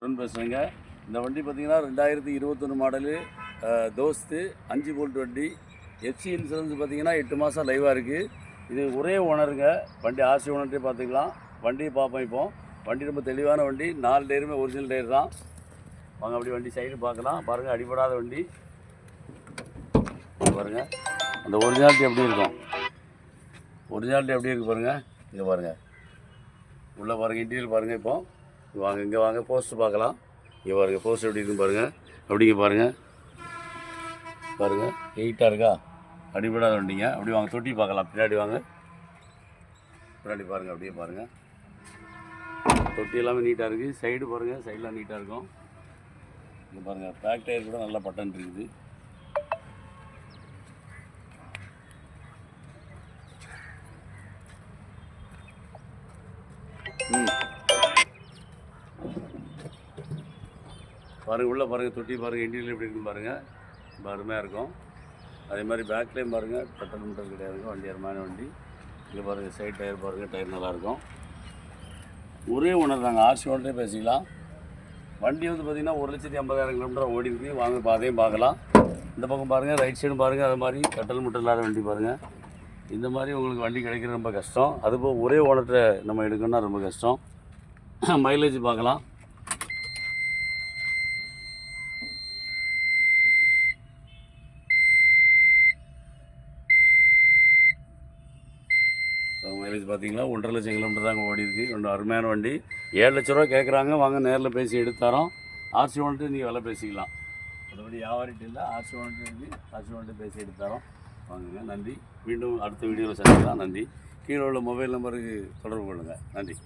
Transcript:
பேசுகிறேங்க. இந்த வண்டி பார்த்தீங்கன்னா 2021 மாடலு தோஸ்து 5 போல்ட் வண்டி. எஃப்சி இன்சூரன்ஸ் பார்த்தீங்கன்னா 8 மாதம் லைவாக இருக்குது. இது ஒரே ஓனருங்க. வண்டி ஆர்சி ஓனர்கிட்டே பார்த்துக்கலாம். வண்டியை பார்ப்போம். இப்போ வண்டி ரொம்ப தெளிவான வண்டி. 4 டயருமே ஒரிஜினல் டயர் தான். வாங்க அப்படி வண்டி சைடு பார்க்கலாம். பாருங்கள், அடிபடாத வண்டி பாருங்கள். அந்த ஒரிஜினாலிட்டி எப்படி இருக்கும், ஒரிஜினாலிட்டி எப்படி இருக்குது பாருங்கள். இங்கே பாருங்கள், உள்ளே பாருங்கள், இன்டீரியல் பாருங்கள். இப்போ வாங்க, இங்கே வாங்க, போஸ்ட்டு பார்க்கலாம். இங்கே பாருங்கள், போஸ்ட் எப்படி இருக்குன்னு பாருங்கள். அப்படிங்க பாருங்கள், பாருங்கள் ஹெயிட்டாக இருக்கா, அடிபடாத வண்டிங்க. அப்படி வாங்க, தொட்டி பார்க்கலாம். பின்னாடி வாங்க, பின்னாடி பாருங்கள், அப்படியே பாருங்கள். தொட்டி எல்லாமே நீட்டாக இருக்குது. சைடு பாருங்கள், சைடெலாம் நீட்டாக இருக்கும். இங்கே பாருங்கள், பேக் டயர் கூட நல்லா பட்டன் இருக்குது. பாருங்கள், உள்ளே பாருங்கள், தொட்டி பாருங்கள், இன்டீரியல் எப்படி இருக்குன்னு பாருங்கள். ரொம்ப அருமையாக இருக்கும். அதே மாதிரி பேக்லேயும் பாருங்கள், பெட்ரோல் மீட்டர் கிடையாது, வண்டி அருமையான வண்டி. இங்கே பாருங்கள், சைட் டயர் பாருங்கள், டயர் நல்லாயிருக்கும். ஒரே ஓனர் தாங்க, ஆர்சி ஓனரே பேசிக்கலாம். வண்டி வந்து பார்த்திங்கன்னா 1,50,000 கிலோமீட்டர் ஓடி இருக்குது. வாங்க இப்போ அதையும் பார்க்கலாம். இந்த பக்கம் பாருங்கள், ரைட் சைடும் பாருங்கள். அது மாதிரி பெட்ரோல் மீட்டர் இல்லாத வண்டி பாருங்கள். இந்த மாதிரி உங்களுக்கு வண்டி கிடைக்கிறது ரொம்ப கஷ்டம். அதுபோல் ஒரே ஓனர்கிட்ட நம்ம எடுக்கணும்னா ரொம்ப கஷ்டம். மைலேஜ் பார்க்கலாம். மைலேஜ் பார்த்தீங்களா, 1,50,000 கிலோமீட்டர் தாங்க ஓடி இருக்குது. ரொம்ப அருமையான வண்டி. 7 லட்ச ரூபா கேட்குறாங்க. வாங்க நேரில் பேசி எடுத்துத்தரோம். ஆர்சி ஓனர்ட்டு நீங்கள் விலை பேசிக்கலாம். மற்றபடி வியாபாரிட்டு இல்லை, ஆர்சி ஓனர்ட்டு இருக்குது. ஆர்சி ஓனர்ட்டு பேசி எடுத்துத்தரோம். வாங்குங்க. நன்றி. மீண்டும் அடுத்த வீடியோவில் சந்திக்கலாம். நன்றி. கீழே உள்ள மொபைல் நம்பருக்கு தொடர்பு கொள்ளுங்கள். நன்றி.